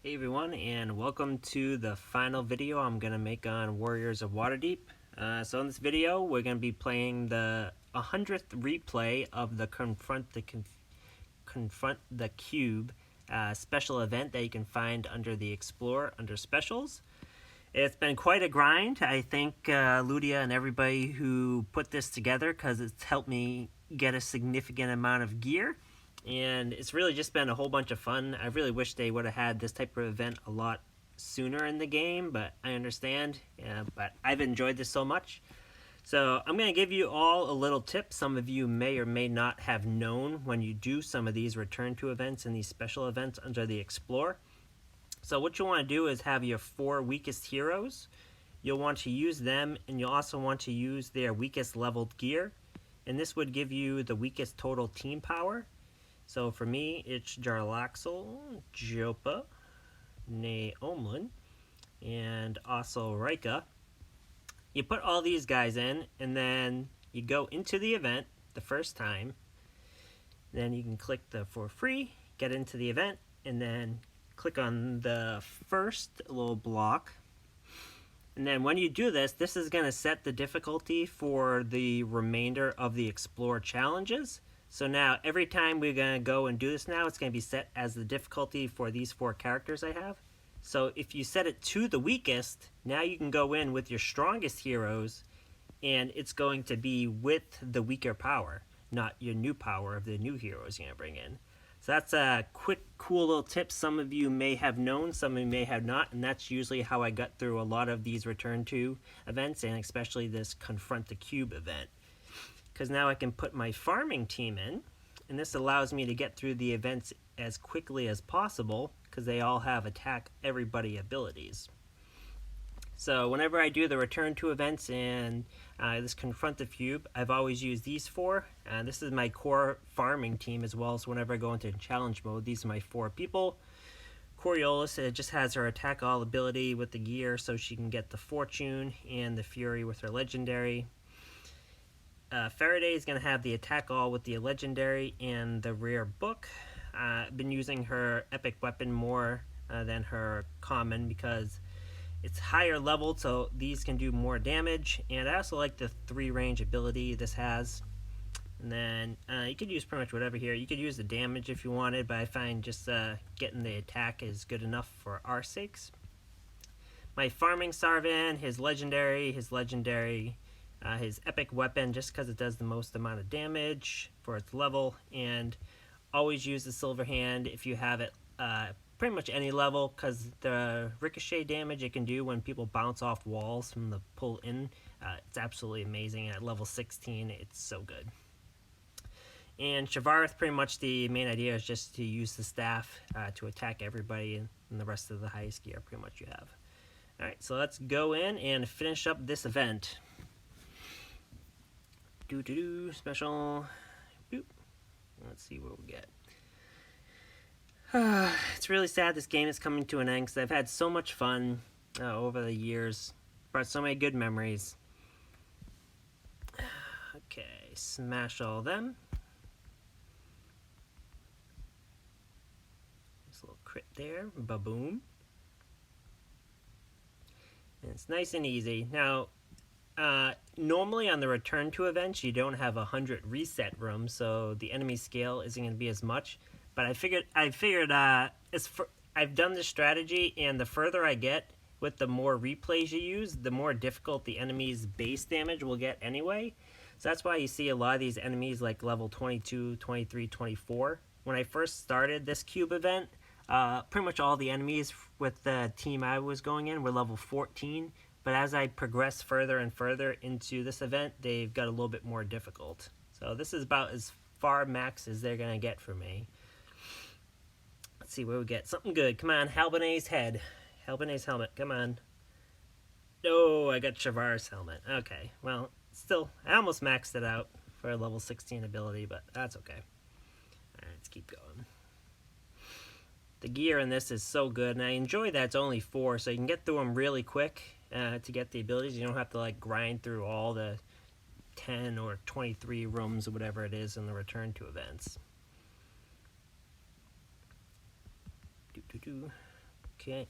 Hey everyone, and welcome to the final video I'm going to make on Warriors of Waterdeep. So in this video, we're going to be playing the 100th replay of the Confront the Cube special event that you can find under the Explore under Specials. It's been quite a grind. I thank Ludia and everybody who put this together because it's helped me get a significant amount of gear. And it's really just been a whole bunch of fun. I really wish they would have had this type of event a lot sooner in the game, but I understand. But I've enjoyed this so much. So I'm going to give you all a little tip some of you may or may not have known when you do some of these return to events and these special events under the Explore. So what you want to do is have your 4 weakest heroes. You'll want to use them, and you'll also want to use their weakest leveled gear. And this would give you the weakest total team power. So for me, it's Jarlaxle, Jopa, Naomlin, and also Rika. You put all these guys in, and then you go into the event the first time. Then you can click the for free, get into the event, and then click on the first little block. And then when you do this, this is going to set the difficulty for the remainder of the Explore challenges. So now, every time we're going to go and do this now, it's going to be set as the difficulty for these 4 characters I have. So if you set it to the weakest, now you can go in with your strongest heroes, and it's going to be with the weaker power, not your new power of the new heroes you're going to bring in. So that's a quick, cool little tip some of you may have known, some of you may have not, and that's usually how I got through a lot of these Return to events, and especially this Confront the Cube event. Because now I can put my farming team in, and this allows me to get through the events as quickly as possible because they all have attack everybody abilities. So whenever I do the return to events and this Confront the Cube, I've always used these 4. This is my core farming team as well, so whenever I go into challenge mode, these are my 4 people. Coriolis just has her attack all ability with the gear so she can get the Fortune and the Fury with her legendary. Faraday is going to have the attack all with the legendary and the rare book. I've been using her epic weapon more than her common because it's higher leveled, so these can do more damage. And I also like the 3 range ability this has. And then you could use pretty much whatever here. You could use the damage if you wanted, but I find just getting the attack is good enough for our sakes. My farming Sarvan, his legendary, his epic weapon just because it does the most amount of damage for its level, and always use the silver hand if you have it pretty much any level because the ricochet damage it can do when people bounce off walls from the pull in, it's absolutely amazing. At level 16 it's so good. And Shavarth, pretty much the main idea is just to use the staff to attack everybody, and the rest of the highest gear pretty much you have. Alright, so let's go in and finish up this event. Special. Boop. Let's see what we get. It's really sad this game is coming to an end because I've had so much fun over the years. Brought so many good memories. Okay, smash all of them. This little crit there. Ba-boom. And it's nice and easy. Now, normally on the return to events you don't have 100 reset rooms, so the enemy scale isn't going to be as much, but I figured I've done this strategy, and the further I get with the more replays you use, the more difficult the enemy's base damage will get anyway. So that's why you see a lot of these enemies like level 22, 23, 24. When I first started this cube event, pretty much all the enemies with the team I was going in were level 14. But as I progress further and further into this event, they've got a little bit more difficult. So this is about as far max as they're going to get for me. Let's see what we get. Something good. Come on, Halbenay's head. Halbenay's helmet. Come on. No, I got Shavar's helmet. Okay, well, still, I almost maxed it out for a level 16 ability, but that's okay. Alright, let's keep going. The gear in this is so good, and I enjoy that it's only 4, so you can get through them really quick. To get the abilities, you don't have to like grind through all the 10 or 23 rooms or whatever it is in the return to events. Okay.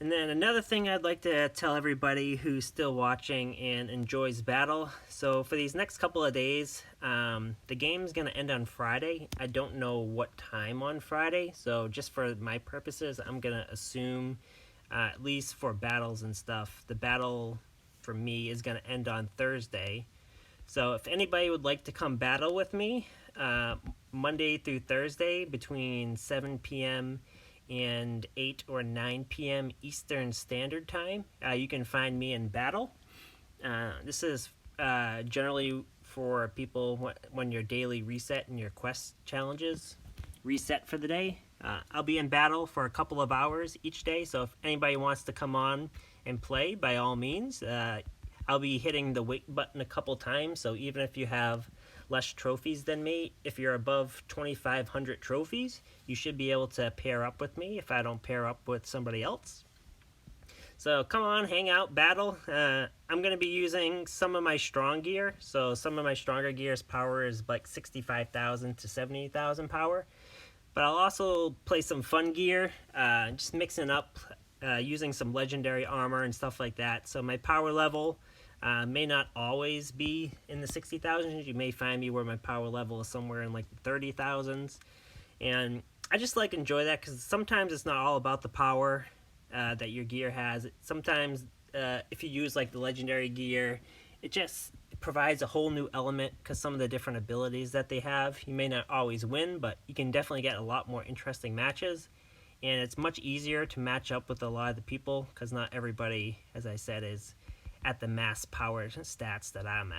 And then another thing I'd like to tell everybody who's still watching and enjoys battle. So for these next couple of days, the game's going to end on Friday. I don't know what time on Friday. So just for my purposes, I'm going to assume, at least for battles and stuff, the battle for me is going to end on Thursday. So if anybody would like to come battle with me, Monday through Thursday between 7 p.m. and 8 or 9 p.m. Eastern Standard Time, you can find me in battle. This is generally for people when your daily reset and your quest challenges reset for the day. I'll be in battle for a couple of hours each day, so if anybody wants to come on and play, by all means. I'll be hitting the wait button a couple times, so even if you have less trophies than me, if you're above 2,500 trophies, you should be able to pair up with me if I don't pair up with somebody else. So come on, hang out, battle. I'm going to be using some of my strong gear. So some of my stronger gear's power is like 65,000 to 70,000 power. But I'll also play some fun gear, just mixing up, using some legendary armor and stuff like that. So my power level may not always be in the 60,000s. You may find me where my power level is somewhere in like the 30,000s. And I just like enjoy that because sometimes it's not all about the power that your gear has. Sometimes if you use like the legendary gear, it just provides a whole new element because some of the different abilities that they have. You may not always win, but you can definitely get a lot more interesting matches. And it's much easier to match up with a lot of the people because not everybody, as I said, is at the mass power stats that I'm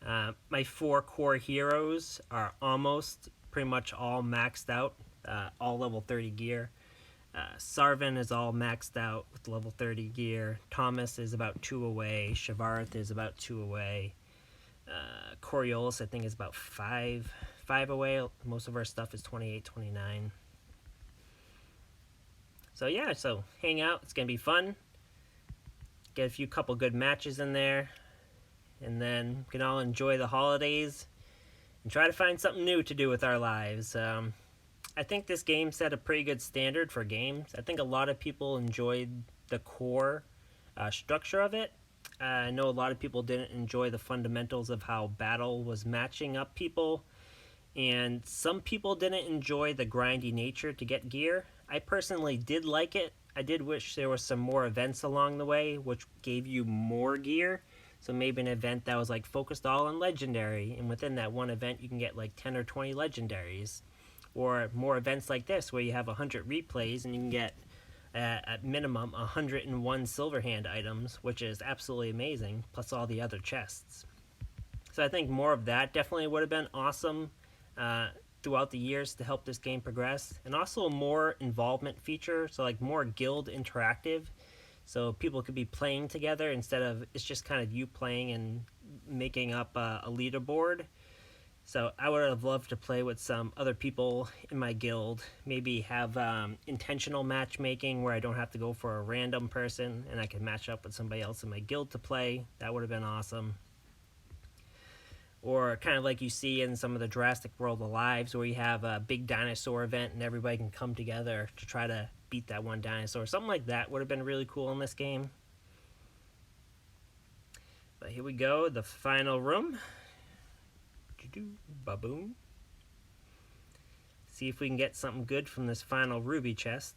at. My 4 core heroes are almost pretty much all maxed out, all level 30 gear. Sarvin is all maxed out with level 30 gear. Thomas is about 2 away. Shavarth is about 2 away. Coriolis, I think, is about 5 away. Most of our stuff is 28, 29. So yeah, so hang out. It's going to be fun. Get a few couple good matches in there. And then we can all enjoy the holidays and try to find something new to do with our lives. I think this game set a pretty good standard for games. I think a lot of people enjoyed the core structure of it. I know a lot of people didn't enjoy the fundamentals of how battle was matching up people. And some people didn't enjoy the grindy nature to get gear. I personally did like it. I did wish there was some more events along the way, which gave you more gear. So maybe an event that was like focused all on legendary, and within that one event you can get like 10 or 20 legendaries. Or more events like this where you have 100 replays and you can get at minimum 101 Silverhand items, which is absolutely amazing, plus all the other chests. So I think more of that definitely would have been awesome throughout the years to help this game progress. And also a more involvement feature, so like more guild interactive, so people could be playing together instead of it's just kind of you playing and making up a leaderboard. So I would have loved to play with some other people in my guild, maybe have intentional matchmaking where I don't have to go for a random person and I can match up with somebody else in my guild to play. That would have been awesome. Or kind of like you see in some of the Jurassic World Alives where you have a big dinosaur event and everybody can come together to try to beat that one dinosaur. Something like that would have been really cool in this game. But here we go, the final room. Ba-boom. See if we can get something good from this final ruby chest.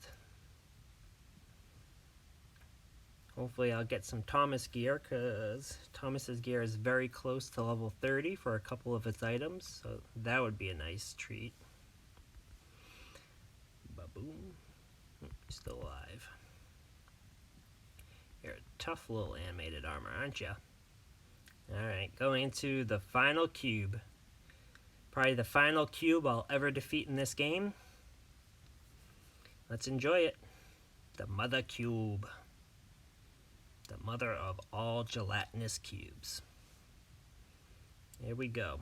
Hopefully I'll get some Thomas gear, because Thomas's gear is very close to level 30 for a couple of its items, so that would be a nice treat. Ba-boom. Still alive. You're a tough little animated armor, aren't you? Alright, going into the final cube. Probably the final cube I'll ever defeat in this game. Let's enjoy it. The Mother Cube. The mother of all gelatinous cubes. Here we go.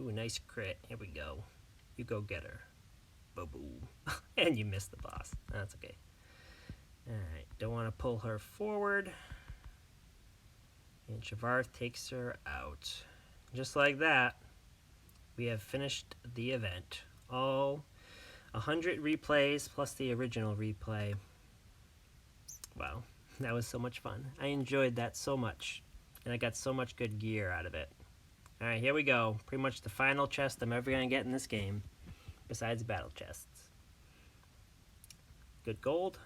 Ooh, nice crit. Here we go. You go get her. Ba-boom. And you missed the boss. That's okay. Alright, don't want to pull her forward. And Shavarth takes her out. Just like that. we have finished the event. All 100 replays plus the original replay. Wow, that was so much fun. I enjoyed that so much, and I got so much good gear out of it. Alright, here we go. Pretty much the final chest I'm ever going to get in this game, besides battle chests. Good gold.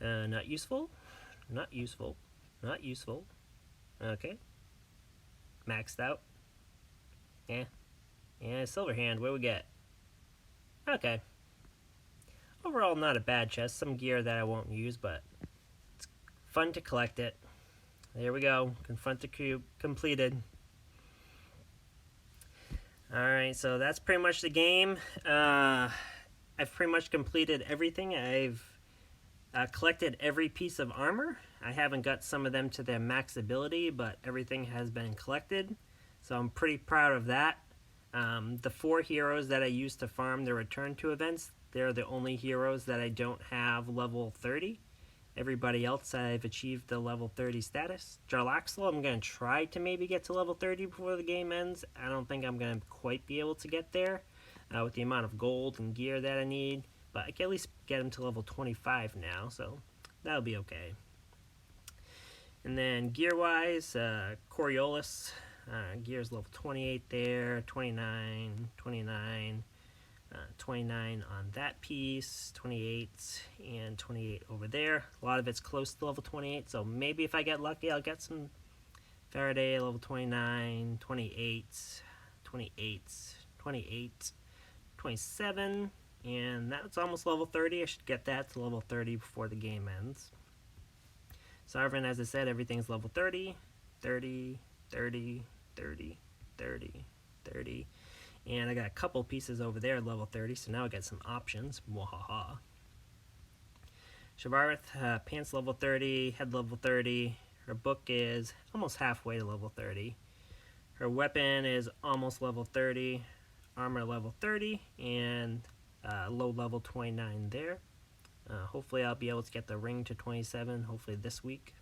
Not useful. Not useful. Not useful. Okay. Maxed out. Yeah. Yeah, silver hand. What do we get? Okay. Overall, not a bad chest. Some gear that I won't use, but it's fun to collect it. There we go. Confront the cube completed. Alright, so that's pretty much the game. I've pretty much completed everything. I've collected every piece of armor. I haven't got some of them to their max ability, but everything has been collected. So I'm pretty proud of that. The 4 heroes that I used to farm the return to events, they're the only heroes that I don't have level 30. Everybody else I've achieved the level 30 status. Jarlaxle, I'm going to try to maybe get to level 30 before the game ends. I don't think I'm going to quite be able to get there with the amount of gold and gear that I need. But I can at least get him to level 25 now, so that'll be okay. And then gear-wise, Coriolis, gear's level 28 there, 29, 29, 29 on that piece, 28, and 28 over there. A lot of it's close to level 28, so maybe if I get lucky, I'll get some Faraday, level 29, 28, 28, 28, 27, and that's almost level 30. I should get that to level 30 before the game ends. Sovereign, as I said, everything's level 30, 30, 30, 30, 30, 30. And I got a couple pieces over there at level 30, so now I got some options. Mwahaha. Shavarith, pants level 30, head level 30. Her book is almost halfway to level 30. Her weapon is almost level 30. Armor level 30, and low level 29 there. Hopefully I'll be able to get the ring to 27, hopefully this week.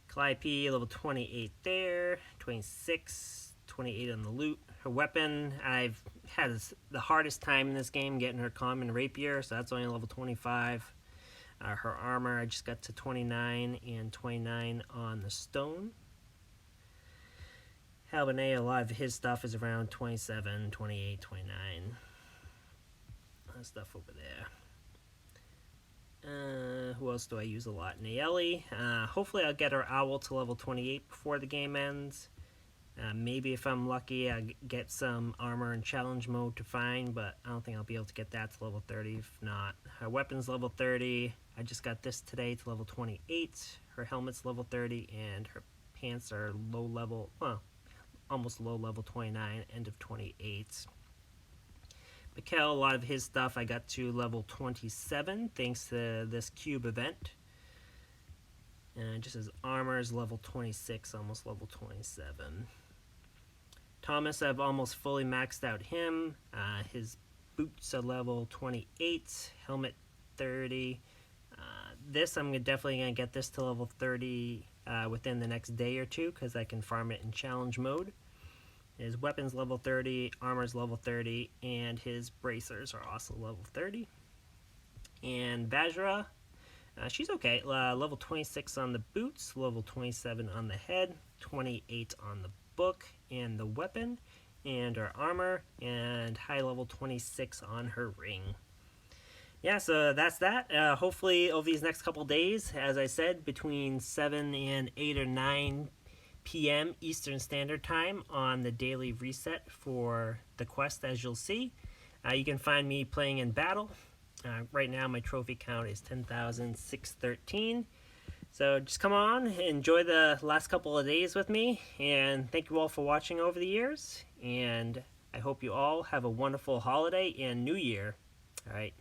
Calliope, level 28 there, 26, 28 on the loot. Her weapon, I've had the hardest time in this game getting her common rapier, so that's only level 25. Her armor, I just got to 29 and 29 on the stone. Halbernet, a lot of his stuff is around 27, 28, 29. Stuff over there. Who else do I use a lot? Nayeli. Hopefully I'll get her owl to level 28 before the game ends. Maybe if I'm lucky I'll get some armor in challenge mode to find, but I don't think I'll be able to get that to level 30 if not. Her weapon's level 30. I just got this today to level 28. Her helmet's level 30 and her pants are low level, well, almost low level 29, end of 28. Mikkel, a lot of his stuff I got to level 27 thanks to this cube event. And just his armor is level 26, almost level 27. Thomas, I've almost fully maxed out him. His boots are level 28, helmet 30. This, I'm definitely going to get this to level 30 within the next day or two because I can farm it in challenge mode. His weapon's level 30, armor's level 30, and his bracers are also level 30. And Vajra, she's okay. Level 26 on the boots, level 27 on the head, 28 on the book and the weapon, and her armor, and high level 26 on her ring. Yeah, so that's that. Hopefully over these next couple days, as I said, between 7 and 8 or 9 p.m. Eastern Standard Time on the daily reset for the quest, as you'll see. You can find me playing in battle. Right now my trophy count is 10,613. So just come on, enjoy the last couple of days with me, and thank you all for watching over the years, and I hope you all have a wonderful holiday and New Year. Alright.